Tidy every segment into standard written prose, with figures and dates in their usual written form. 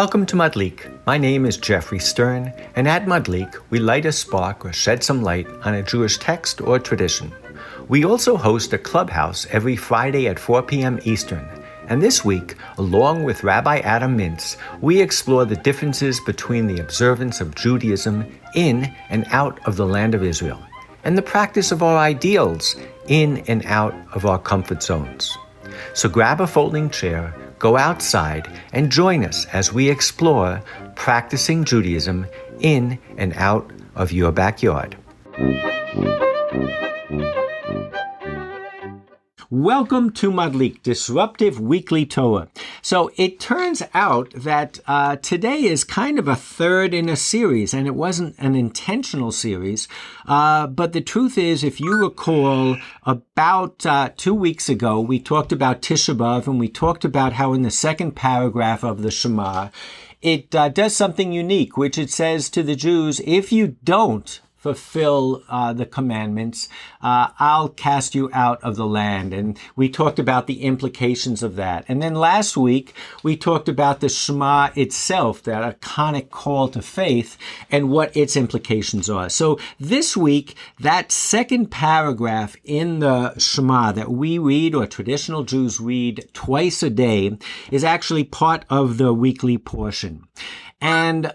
Welcome to Madlik. My name is Geoffrey Stern, and at Madlik, we light a spark or shed some light on a Jewish text or tradition. We also host a Clubhouse every Friday at 4 p.m. Eastern. And this week, along with Rabbi Adam Mintz, we explore the differences between the observance of Judaism in and out of the land of Israel, and the practice of our ideals in and out of our comfort zones. So grab a folding chair, go outside, and join us as we explore practicing Judaism in and out of your backyard. Welcome to Madlik, Disruptive Weekly Torah. So it turns out that today is kind of a third in a series, and it wasn't an intentional series. But the truth is, if you recall, about 2 weeks ago, we talked about Tisha B'Av, and we talked about how in the second paragraph of the Shema, it does something unique, which it says to the Jews, if you don't fulfill the commandments, I'll cast you out of the land. And we talked about the implications of that. And then last week, we talked about the Shema itself, that iconic call to faith, and what its implications are. So this week, that second paragraph in the Shema that we read, or traditional Jews read twice a day, is actually part of the weekly portion. And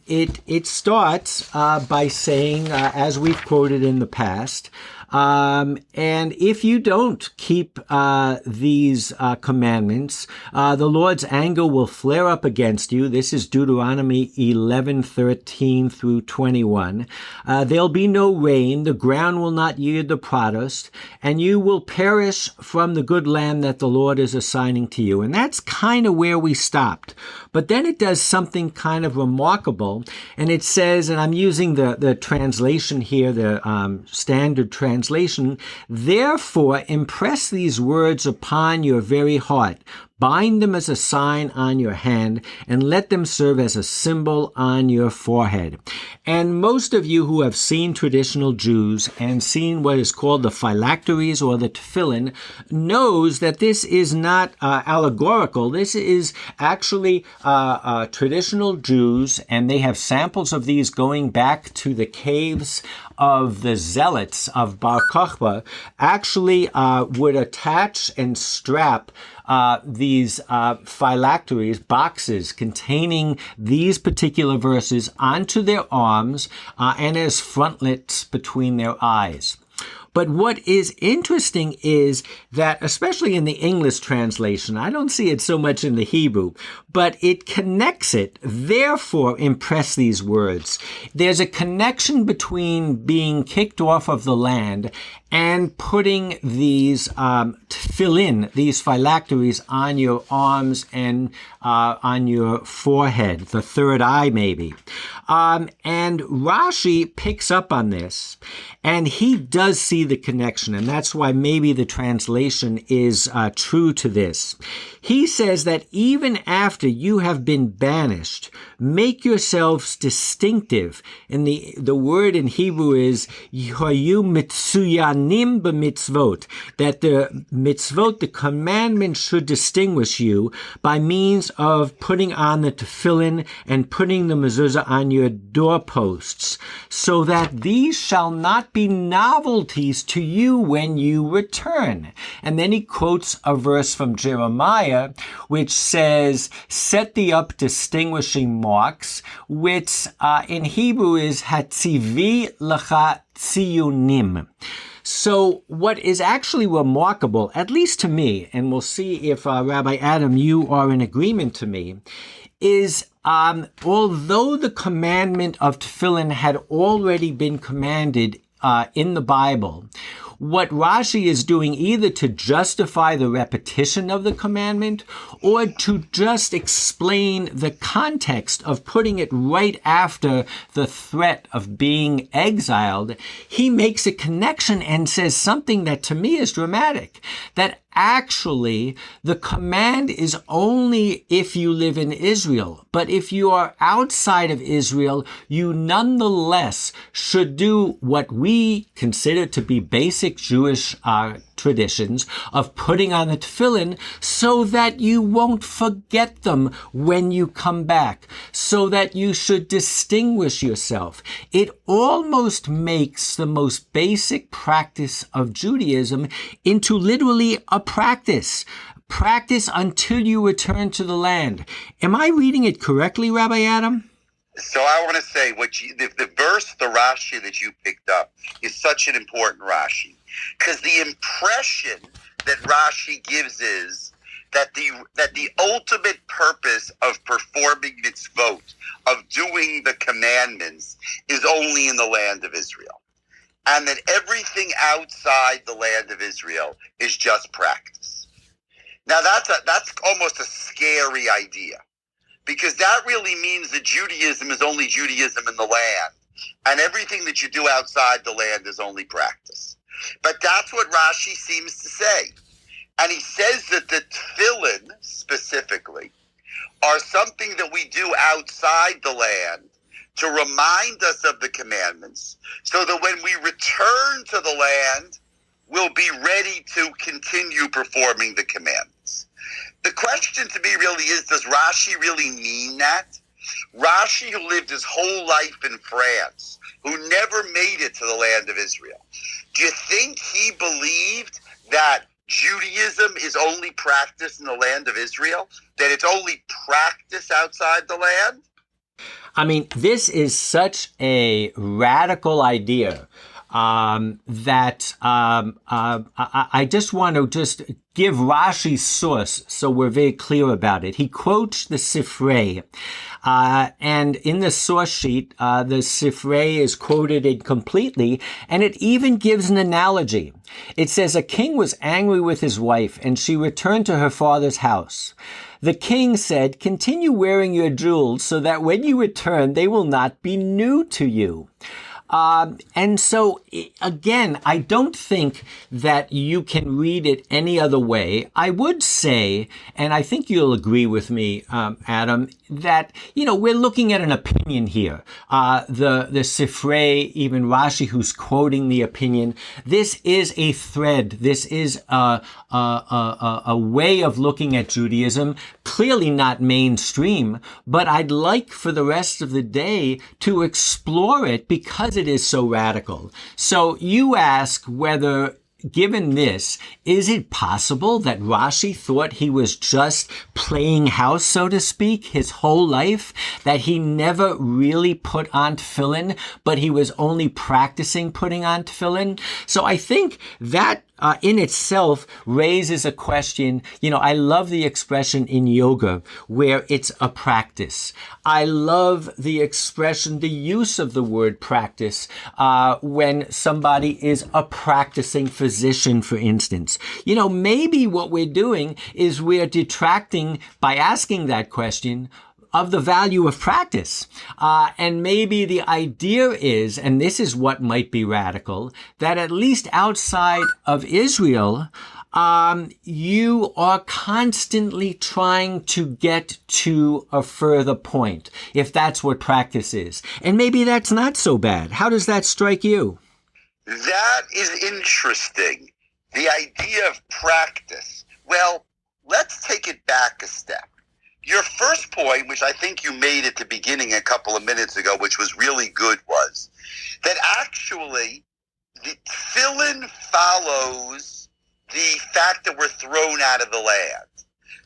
it starts by saying, as we've quoted in the past, and if you don't keep these commandments, the Lord's anger will flare up against you. This is Deuteronomy 11:13 through 21. There'll be no rain, the ground will not yield the produce, and you will perish from the good land that the Lord is assigning to you. And that's kind of where we stopped. But then it does something kind of remarkable, and it says, and I'm using the translation here, the standard translation, therefore impress these words upon your very heart. Bind them as a sign on your hand, and let them serve as a symbol on your forehead. And most of you who have seen traditional Jews and seen what is called the phylacteries or the tefillin knows that this is not allegorical. This is actually traditional Jews, and they have samples of these going back to the caves of the zealots of Bar Kochba, actually would attach and strap these phylacteries, boxes containing these particular verses, onto their arms and as frontlets between their eyes. But what is interesting is that, especially in the English translation, I don't see it so much in the Hebrew, but it connects it, therefore impress these words. There's a connection between being kicked off of the land and putting these tefillin, these phylacteries, on your arms and on your forehead, the third eye maybe. And Rashi picks up on this, and he does see the connection, and that's why maybe the translation is true to this. He says that even after you have been banished, make yourselves distinctive. And the word in Hebrew is hayu Metzuyanim b'mitzvot, that the mitzvot, the commandment, should distinguish you by means of putting on the tefillin and putting the mezuzah on your doorposts, so that these shall not be novelties to you when you return. And then he quotes a verse from Jeremiah, which says, set thee up distinguishing marks, which in Hebrew is hatzivi, lecha, tziunim. So what is actually remarkable, at least to me, and we'll see if Rabbi Adam, you are in agreement to me, is although the commandment of tefillin had already been commanded in the Bible, what Rashi is doing either to justify the repetition of the commandment or to just explain the context of putting it right after the threat of being exiled, he makes a connection and says something that to me is dramatic, that actually the command is only if you live in Israel. But if you are outside of Israel, you nonetheless should do what we consider to be basic basic Jewish traditions of putting on the tefillin so that you won't forget them when you come back, so that you should distinguish yourself. It almost makes the most basic practice of Judaism into literally a practice. Practice until you return to the land. Am I reading it correctly, Rabbi Adam? So I want to say the verse, the Rashi that you picked up is such an important Rashi, because the impression that Rashi gives is that the ultimate purpose of performing mitzvot, of doing the commandments, is only in the land of Israel, and that everything outside the land of Israel is just practice. Now that's almost a scary idea, because that really means that Judaism is only Judaism in the land, and everything that you do outside the land is only practice. But that's what Rashi seems to say. And he says that the tefillin, specifically, are something that we do outside the land to remind us of the commandments, so that when we return to the land, we'll be ready to continue performing the commandments. The question to me really is, does Rashi really mean that? Rashi, who lived his whole life in France, who never made it to the land of Israel, do you think he believed that Judaism is only practice in the land of Israel? That it's only practice outside the land? I mean, this is such a radical idea that I just want to just give Rashi's source so we're very clear about it. He quotes the Sifrei, and in the source sheet, the Sifrei is quoted incompletely, and it even gives an analogy. It says, a king was angry with his wife, and she returned to her father's house. The king said, continue wearing your jewels so that when you return, they will not be new to you. And so, again, I don't think that you can read it any other way. I would say, and I think you'll agree with me, Adam, that, we're looking at an opinion here. The Sifrei, even Rashi, who's quoting the opinion, this is a thread. This is a way of looking at Judaism, clearly not mainstream, but I'd like for the rest of the day to explore it because it is so radical. So you ask whether, given this, is it possible that Rashi thought he was just playing house, so to speak, his whole life? That he never really put on tefillin, but he was only practicing putting on tefillin? So I think that in itself raises a question. I love the expression in yoga where it's a practice. I love the expression, the use of the word practice, when somebody is a practicing physician, for instance. Maybe what we're doing is we're detracting by asking that question of the value of practice. And maybe the idea is, and this is what might be radical, that at least outside of Israel, you are constantly trying to get to a further point, if that's what practice is. And maybe that's not so bad. How does that strike you? That is interesting. The idea of practice. Well, let's take it back a step. Your first point, which I think you made at the beginning a couple of minutes ago, which was really good, was that actually the tefillin follows the fact that we're thrown out of the land.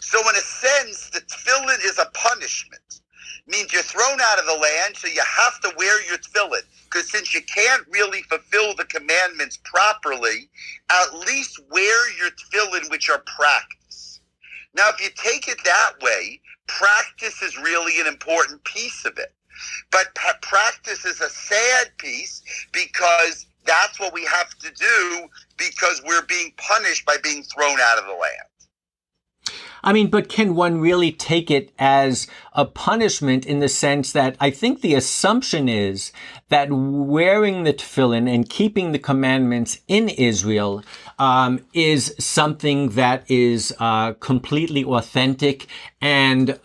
So in a sense, the tefillin is a punishment. It means you're thrown out of the land, so you have to wear your tefillin. Because since you can't really fulfill the commandments properly, at least wear your tefillin, which are practice. Now, if you take it that way, practice is really an important piece of it. But practice is a sad piece, because that's what we have to do, because we're being punished by being thrown out of the land. I mean, but can one really take it as a punishment in the sense that I think the assumption is that wearing the tefillin and keeping the commandments in Israel is something that is completely authentic and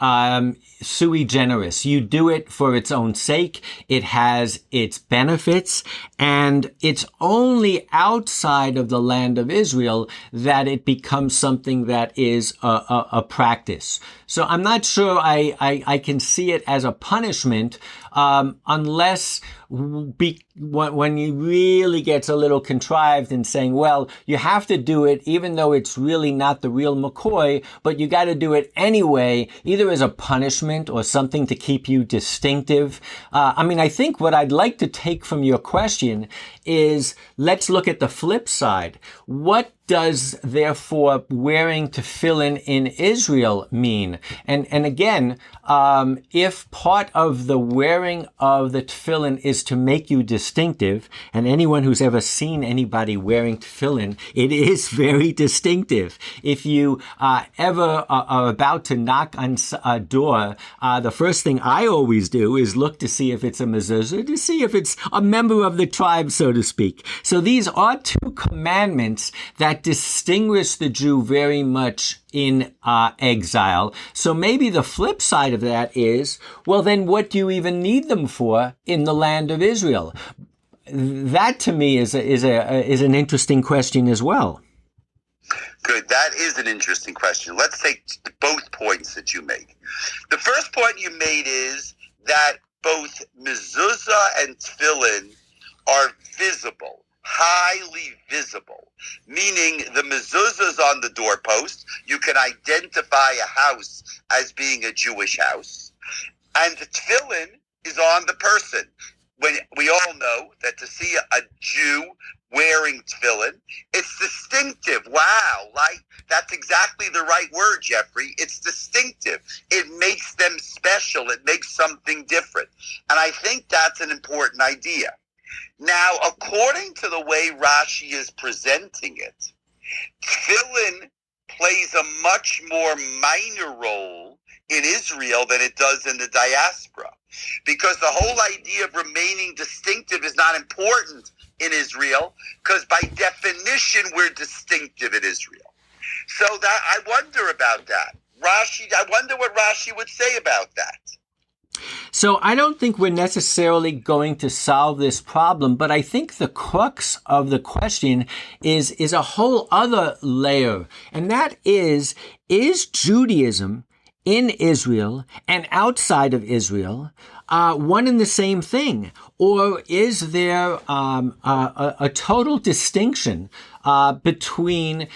sui generis. You do it for its own sake. It has its benefits, and it's only outside of the land of Israel that it becomes something that is a practice. So I'm not sure I can see it as a punishment unless when he really gets a little contrived in saying, well, you have to do it even though it's really not the real McCoy, but you got to do it anyway, either as a punishment or something to keep you distinctive. I mean, I think what I'd like to take from your question is, let's look at the flip side. What does, therefore, wearing tefillin in Israel mean? And again, if part of the wearing of the tefillin is to make you distinctive, and anyone who's ever seen anybody wearing tefillin, it is very distinctive. If you ever are about to knock on a door, the first thing I always do is look to see if it's a mezuzah, to see if it's a member of the tribe, so to speak. So these are two commandments that distinguish the Jew very much in exile. So maybe the flip side of that is, well, then what do you even need them for in the land of Israel? That to me is an interesting question as well. Good. That is an interesting question. Let's take both points that you make. The first point you made is that both mezuzah and tefillin are visible, highly visible, meaning the mezuzah is on the doorpost. You can identify a house as being a Jewish house, and the tefillin is on the person. When we all know that to see a Jew wearing tefillin, it's distinctive. Wow, like that's exactly the right word, Geoffrey. It's distinctive. It makes them special. It makes something different. And I think that's an important idea. Now, according to the way Rashi is presenting it, tefillin plays a much more minor role in Israel than it does in the diaspora, because the whole idea of remaining distinctive is not important in Israel, because by definition we're distinctive in Israel. So that I wonder about that. I wonder what Rashi would say about that. So I don't think we're necessarily going to solve this problem, but I think the crux of the question is a whole other layer, and that is Judaism in Israel and outside of Israel one and the same thing? Or is there a total distinction between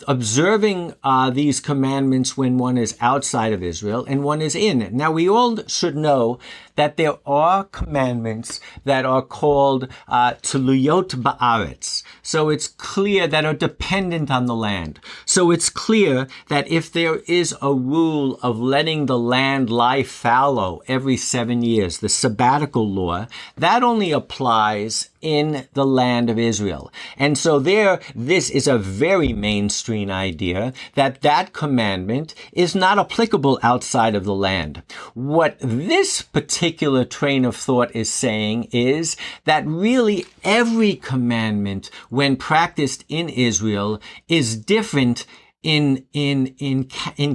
observing these commandments when one is outside of Israel and one is in? Now, we all should know that there are commandments that are called tuluyot ba'aretz. So it's clear that are dependent on the land. So it's clear that if there is a rule of letting the land lie fallow every 7 years, the sabbatical law, that only applies in the land of Israel. And so this is a very mainstream idea that commandment is not applicable outside of the land. What this particular train of thought is saying is that really every commandment, when practiced in Israel, is different in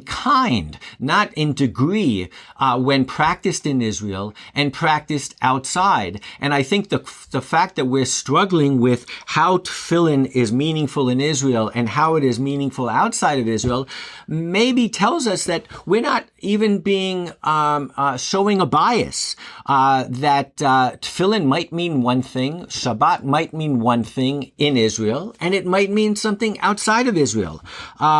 kind, not in degree, when practiced in Israel and practiced outside. And I think the fact that we're struggling with how tefillin is meaningful in Israel and how it is meaningful outside of Israel maybe tells us that we're not even being showing a bias, that tefillin might mean one thing, Shabbat might mean one thing in Israel, and it might mean something outside of Israel.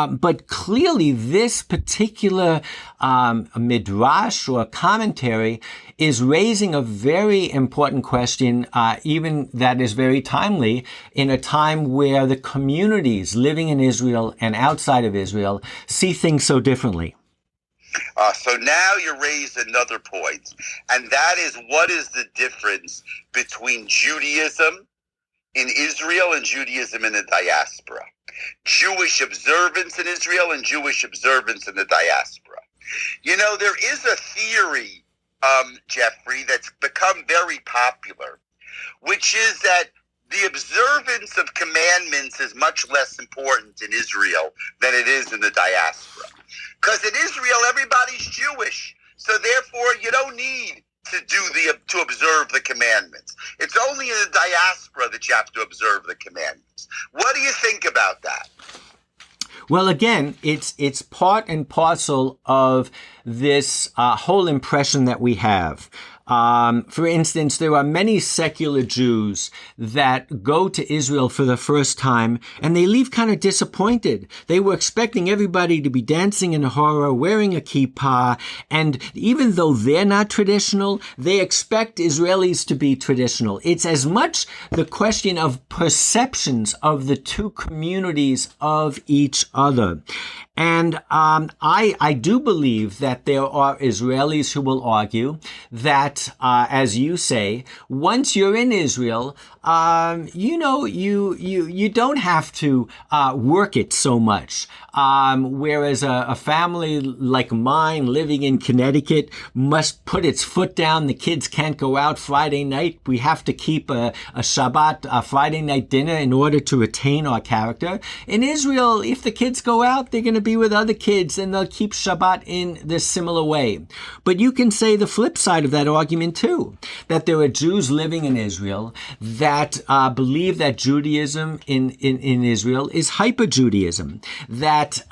But clearly this particular midrash or commentary is raising a very important question, even that is very timely, in a time where the communities living in Israel and outside of Israel see things so differently. So now you raise another point, and that is, what is the difference between Judaism in Israel and Judaism in the diaspora? Jewish observance in Israel and Jewish observance in the diaspora. You know, there is a theory, Geoffrey, that's become very popular, which is that the observance of commandments is much less important in Israel than it is in the diaspora. Because in Israel, everybody's Jewish, so therefore you don't need to observe the commandments. It's only in the diaspora that you have to observe the commandments. What do you think about that? Well, again, it's part and parcel of this whole impression that we have. For instance, there are many secular Jews that go to Israel for the first time and they leave kind of disappointed. They were expecting everybody to be dancing in horror, wearing a kippah, and even though they're not traditional, they expect Israelis to be traditional. It's as much the question of perceptions of the two communities of each other. And I do believe that there are Israelis who will argue that, as you say, once you're in Israel, you don't have to work it so much. Whereas a family like mine living in Connecticut must put its foot down. The kids can't go out Friday night. We have to keep a Shabbat, a Friday night dinner in order to retain our character. In Israel, if the kids go out, they're going to be with other kids and they'll keep Shabbat in this similar way. But you can say the flip side of that argument too, that there are Jews living in Israel that believe that Judaism in Israel is hyper-Judaism, that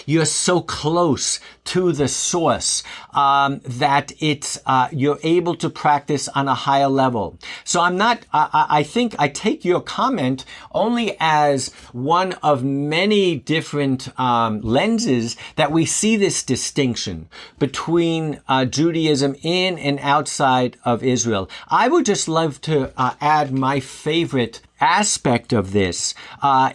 you're so close to the source that it's you're able to practice on a higher level. So I think I take your comment only as one of many different lenses that we see this distinction between Judaism in and outside of Israel. I would just love to add my favorite aspect of this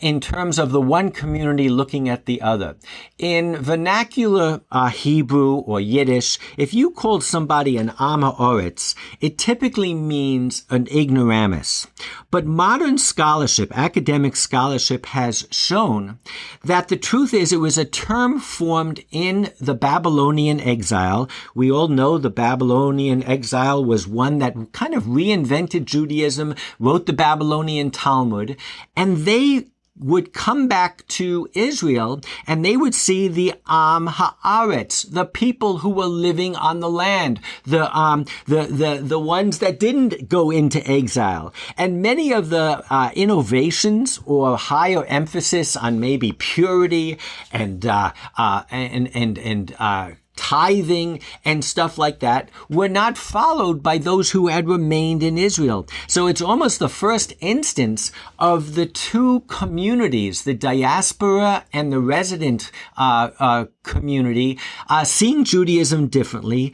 in terms of the one community looking at the other. In vernacular Hebrew or Yiddish, if you called somebody an Am Ha'oretz, it typically means an ignoramus. But modern scholarship, academic scholarship, has shown that the truth is it was a term formed in the Babylonian exile. We all know the Babylonian exile was one that kind of reinvented Judaism, wrote the Babylonian Talmud, and they would come back to Israel and they would see the Am Ha'aretz, the people who were living on the land, the ones that didn't go into exile. And many of the innovations or higher emphasis on maybe purity and tithing and stuff like that were not followed by those who had remained in Israel. So it's almost the first instance of the two communities, the diaspora and the resident community, seeing Judaism differently,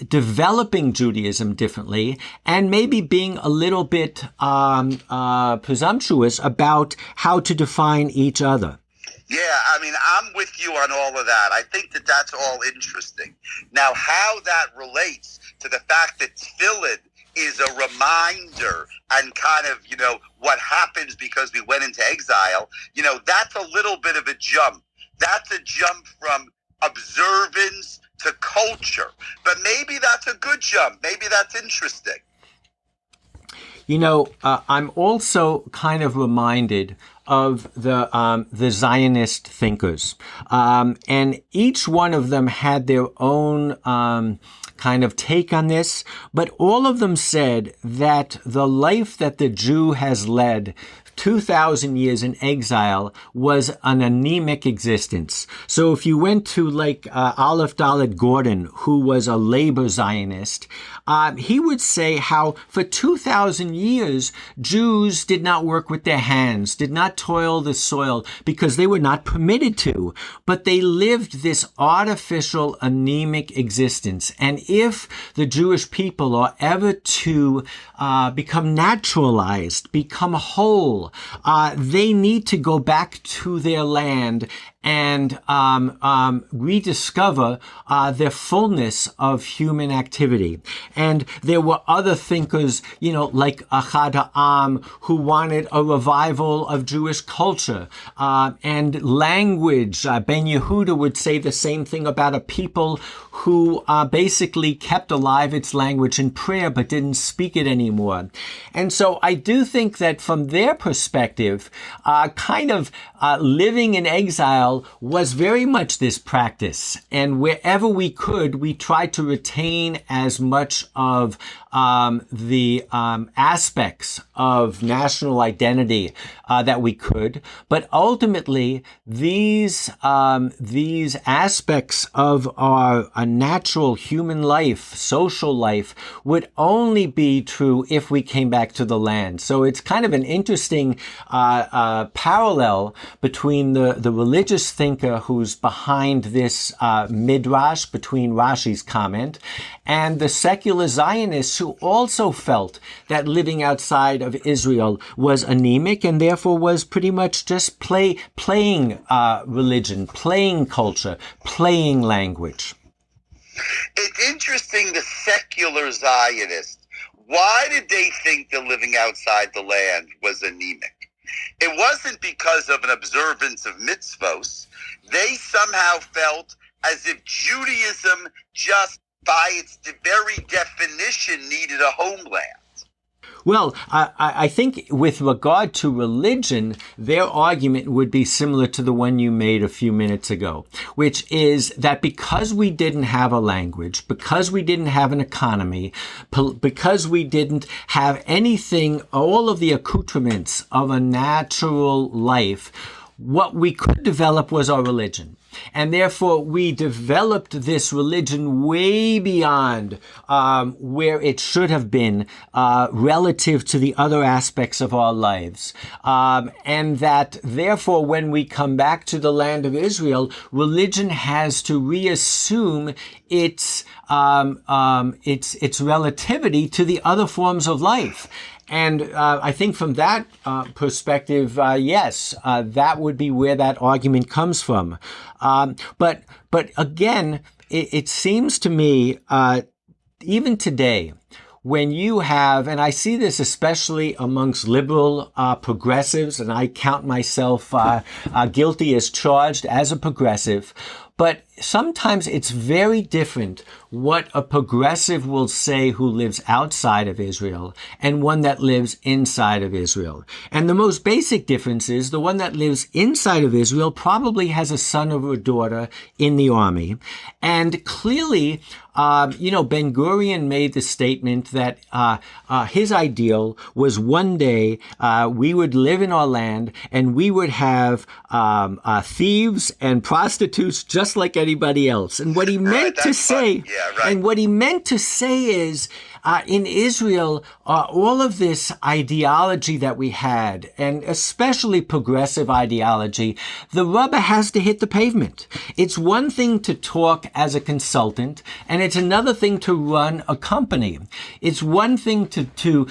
developing Judaism differently, and maybe being a little bit presumptuous about how to define each other. Yeah, I mean, I'm with you on all of that. I think that that's all interesting. Now, how that relates to the fact that tefillin is a reminder and kind of, what happens because we went into exile, that's a little bit of a jump. That's a jump from observance to culture. But maybe that's a good jump. Maybe that's interesting. I'm also kind of reminded of the Zionist thinkers. And each one of them had their own kind of take on this, but all of them said that the life that the Jew has led 2,000 years in exile was an anemic existence. So if you went to Aleph Dalet Gordon, who was a labor Zionist, he would say how for 2,000 years, Jews did not work with their hands, did not toil the soil because they were not permitted to, but they lived this artificial anemic existence. And if the Jewish people are ever to become naturalized, become whole, Israel, they need to go back to their land and rediscover their fullness of human activity. And there were other thinkers, like Achad Ha'am, who wanted a revival of Jewish culture and language. Ben Yehuda would say the same thing about a people who basically kept alive its language in prayer but didn't speak it anymore. And so I do think that from their perspective, living in exile was very much this practice. And wherever we could, we tried to retain as much of the aspects of national identity that we could. But ultimately, these aspects of our natural human life, social life, would only be true if we came back to the land. So it's kind of an interesting parallel between the religious thinker who's behind this midrash, between Rashi's comment, and the secular Zionists who also felt that living outside of Israel was anemic and therefore was pretty much just playing religion, playing culture, playing language. It's interesting, the secular Zionists, why did they think that living outside the land was anemic? It wasn't because of an observance of mitzvot. They somehow felt as if Judaism just by its very definition needed a homeland. Well, I think with regard to religion, their argument would be similar to the one you made a few minutes ago, which is that because we didn't have a language, because we didn't have an economy, because we didn't have anything, all of the accoutrements of a natural life, what we could develop was our religion. And therefore, we developed this religion way beyond where it should have been relative to the other aspects of our lives. And that, therefore, when we come back to the land of Israel, religion has to reassume its relativity to the other forms of life. And I think from that perspective, yes, that would be where that argument comes from. But again, it seems to me, even today, when you have, and I see this especially amongst liberal progressives, and I count myself guilty as charged as a progressive, but sometimes it's very different what a progressive will say who lives outside of Israel and one that lives inside of Israel. And the most basic difference is the one that lives inside of Israel probably has a son or a daughter in the army. And clearly, Ben Gurion made the statement that his ideal was one day we would live in our land and we would have thieves and prostitutes just like anybody else. And what he meant to say, and what he meant to say is, in Israel, all of this ideology that we had, and especially progressive ideology, the rubber has to hit the pavement. It's one thing to talk as a consultant, and it's another thing to run a company. It's one thing to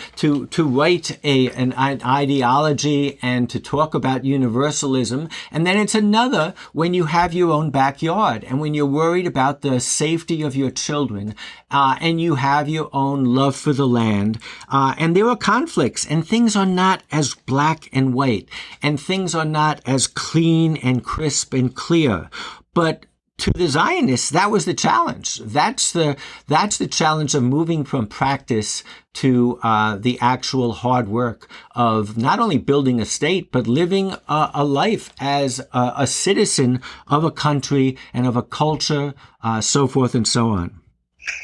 write an ideology and to talk about universalism, and then it's another when you have your own backyard and when you're worried about the safety of your children, and you have your own love for the land, and there are conflicts, and things are not as black and white, and things are not as clean and crisp and clear. But to the Zionists, that was the challenge. That's the challenge of moving from practice to the actual hard work of not only building a state, but living a life as a citizen of a country and of a culture, so forth and so on.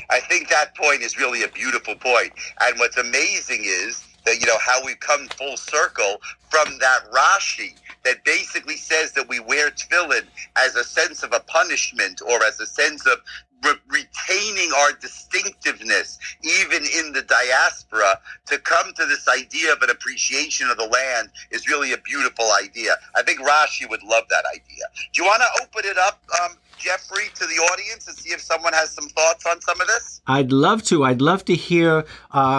I think that point is really a beautiful point. And what's amazing is that, how we've come full circle from that Rashi that basically says that we wear tefillin as a sense of a punishment or as a sense of retaining our distinctiveness, even in the diaspora, to come to this idea of an appreciation of the land is really a beautiful idea. I think Rashi would love that idea. Do you want to open it up Geoffrey, to the audience and see if someone has some thoughts on some of this? I'd love to. I'd love to hear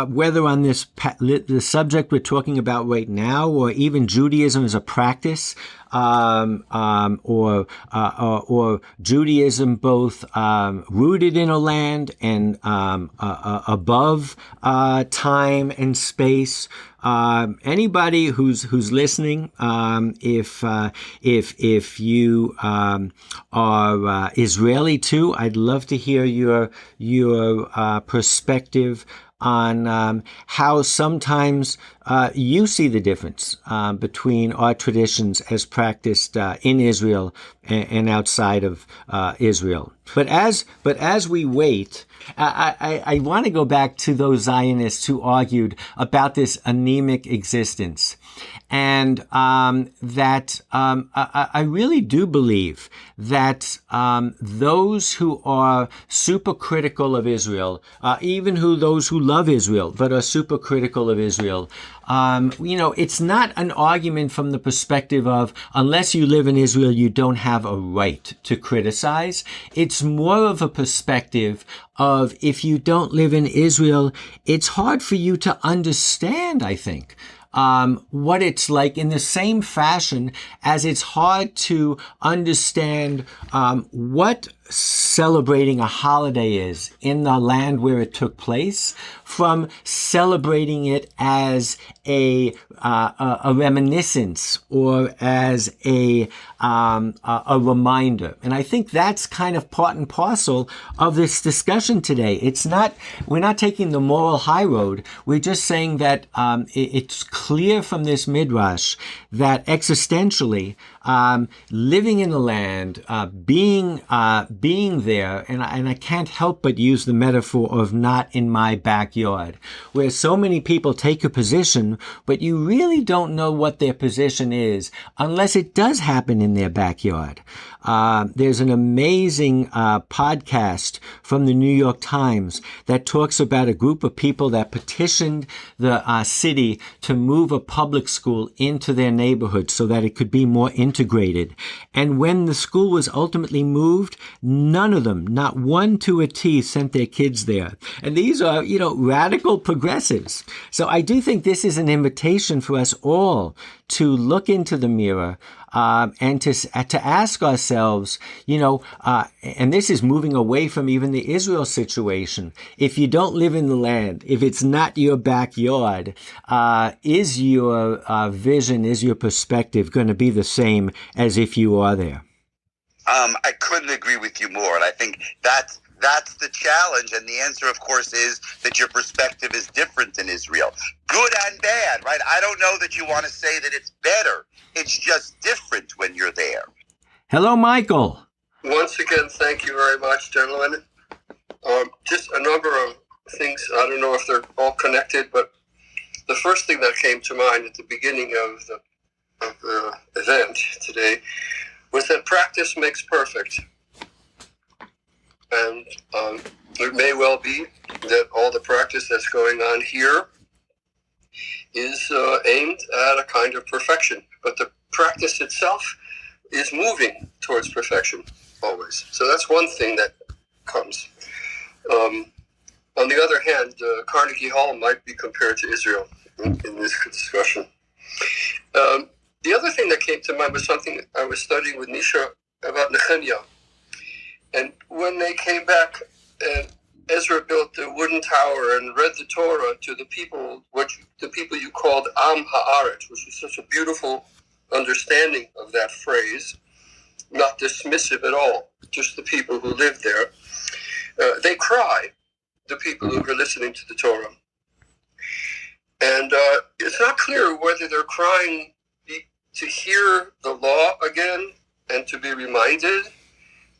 whether on the subject we're talking about right now, or even Judaism as a practice, or Judaism both rooted in a land and above time and space. Anybody who's listening, if you are Israeli too, I'd love to hear your perspective on how sometimes you see the difference between our traditions as practiced in Israel and outside of Israel. But as we wait, I want to go back to those Zionists who argued about this anemic existence. And that I really do believe that those who are super critical of Israel, even those who love Israel but are super critical of Israel, it's not an argument from the perspective of unless you live in Israel, you don't have a right to criticize. It's more of a perspective of if you don't live in Israel, it's hard for you to understand, I think. What it's like, in the same fashion as it's hard to understand what celebrating a holiday is in the land where it took place, from celebrating it as a reminiscence or as a reminder. And I think that's kind of part and parcel of this discussion today. We're not taking the moral high road. We're just saying that it's clear from this midrash that existentially, living in the land, being there, and I can't help but use the metaphor of not in my backyard, where so many people take a position, but you really don't know what their position is unless it does happen in their backyard. There's an amazing podcast from the New York Times that talks about a group of people that petitioned the city to move a public school into their neighborhood so that it could be more integrated. And when the school was ultimately moved, none of them, not one to a T, sent their kids there. And these are, radical progressives. So I do think this is an invitation for us all to look into the mirror and to ask ourselves, and this is moving away from even the Israel situation. If you don't live in the land, if it's not your backyard, is your vision, is your perspective going to be the same as if you are there? I couldn't agree with you more. And I think that's the challenge. And the answer, of course, is that your perspective is different in Israel. Good and bad, right? I don't know that you want to say that it's better. It's just different when you're there. Hello, Michael. Once again, thank you very much, gentlemen. Just a number of things. I don't know if they're all connected, but the first thing that came to mind at the beginning of the event today was that practice makes perfect. And it may well be that all the practice that's going on here is aimed at a kind of perfection. But the practice itself is moving towards perfection always. So that's one thing that comes. On the other hand, Carnegie Hall might be compared to Israel in this discussion. The other thing that came to mind was something I was studying with Nisha about Nehemiah. And when they came back, Ezra built the wooden tower and read the Torah to the people, the people you called Am Haaretz, which is such a beautiful understanding of that phrase, not dismissive at all, just the people who live there. They cry, the people who are listening to the Torah. And it's not clear whether they're crying to hear the law again and to be reminded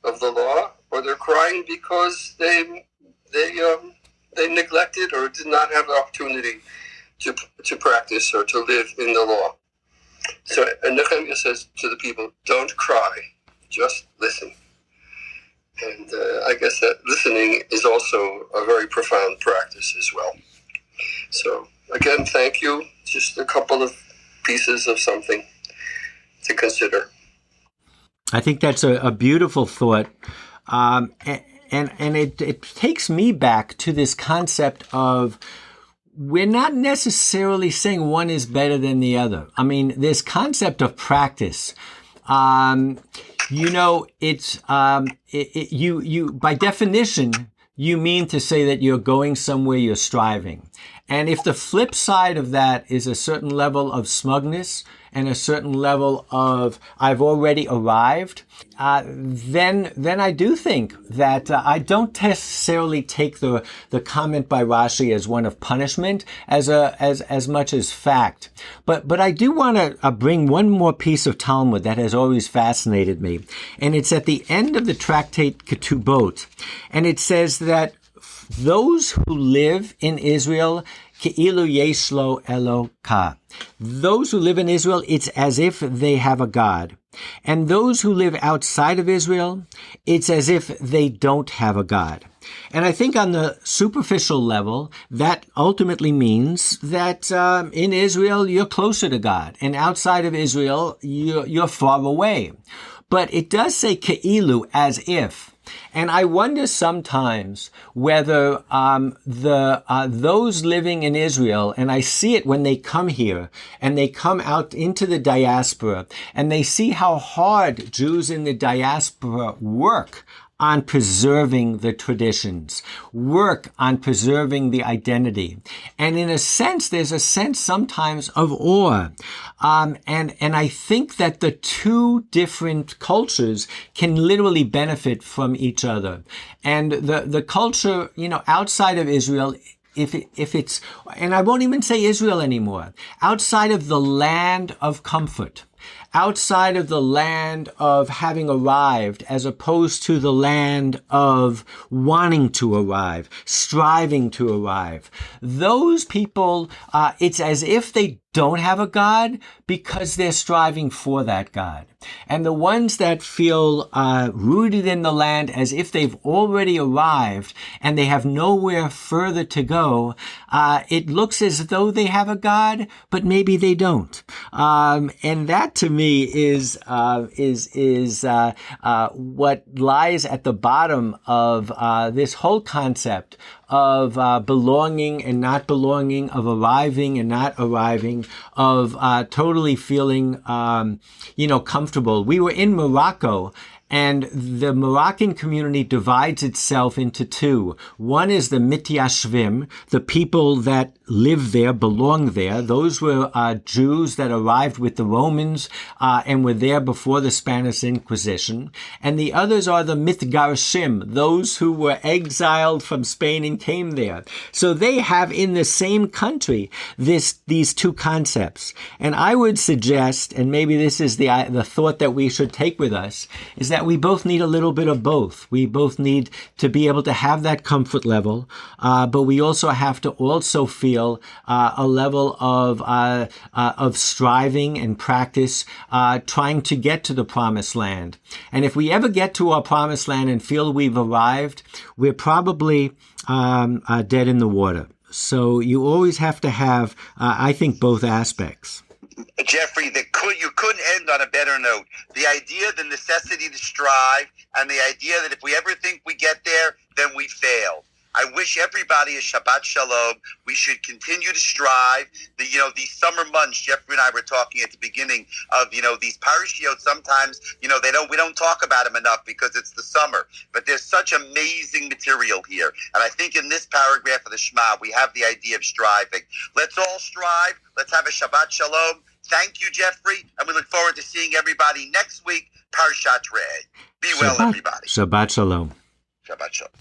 of the law, or they're crying because they neglected or did not have the opportunity to practice or to live in the law. So Nehemiah says to the people, don't cry, just listen. And I guess that listening is also a very profound practice as well. So again, thank you. Just a couple of pieces of something to consider. I think that's a beautiful thought. And it takes me back to this concept of we're not necessarily saying one is better than the other. I mean, this concept of practice, it's you by definition, you mean to say that you're going somewhere, you're striving. And if the flip side of that is a certain level of smugness and a certain level of I've already arrived, then I do think that I don't necessarily take the comment by Rashi as one of punishment as much as fact. But I do want to bring one more piece of Talmud that has always fascinated me, and it's at the end of the tractate Ketubot, and it says that those who live in Israel, Ke'ilu yeshlo Eloka. Those who live in Israel, it's as if they have a God. And those who live outside of Israel, it's as if they don't have a God. And I think on the superficial level, that ultimately means that in Israel, you're closer to God. And outside of Israel, you're far away. But it does say Ke'ilu, as if. And I wonder sometimes whether those living in Israel, and I see it when they come here and they come out into the diaspora and they see how hard Jews in the diaspora work on preserving the traditions, work on preserving the identity. And in a sense, there's a sense sometimes of awe. And I think that the two different cultures can literally benefit from each other. And the culture, outside of Israel, if it's, and I won't even say Israel anymore, outside of the land of comfort, outside of the land of having arrived, as opposed to the land of wanting to arrive, striving to arrive. Those people, it's as if they don't have a God because they're striving for that God. And the ones that feel rooted in the land as if they've already arrived and they have nowhere further to go, it looks as though they have a God, but maybe they don't. And that to me is what lies at the bottom of this whole concept of belonging and not belonging, of arriving and not arriving, of totally feeling, comfortable. We were in Morocco, and the Moroccan community divides itself into two. One is the Mityashvim, the people that live there, belong there. Those were Jews that arrived with the Romans and were there before the Spanish Inquisition. And the others are the Mitgarshim, those who were exiled from Spain and came there. So they have in the same country these two concepts. And I would suggest, and maybe this is the thought that we should take with us, is that we both need a little bit of both. We both need to be able to have that comfort level, but we also have to also feel a level of striving and practice, trying to get to the promised land. And if we ever get to our promised land and feel we've arrived, we're probably dead in the water. So you always have to have, I think, both aspects. Geoffrey, you couldn't end on a better note. The idea, the necessity to strive, and the idea that if we ever think we get there, then we failed. I wish everybody a Shabbat Shalom. We should continue to strive. These summer months, Geoffrey and I were talking at the beginning of, these parashiot. Sometimes, we don't talk about them enough because it's the summer. But there's such amazing material here. And I think in this paragraph of the Shema, we have the idea of striving. Let's all strive. Let's have a Shabbat Shalom. Thank you, Geoffrey. And we look forward to seeing everybody next week. Parashat Re'eh. Be well, everybody. Shabbat Shalom. Shabbat Shalom.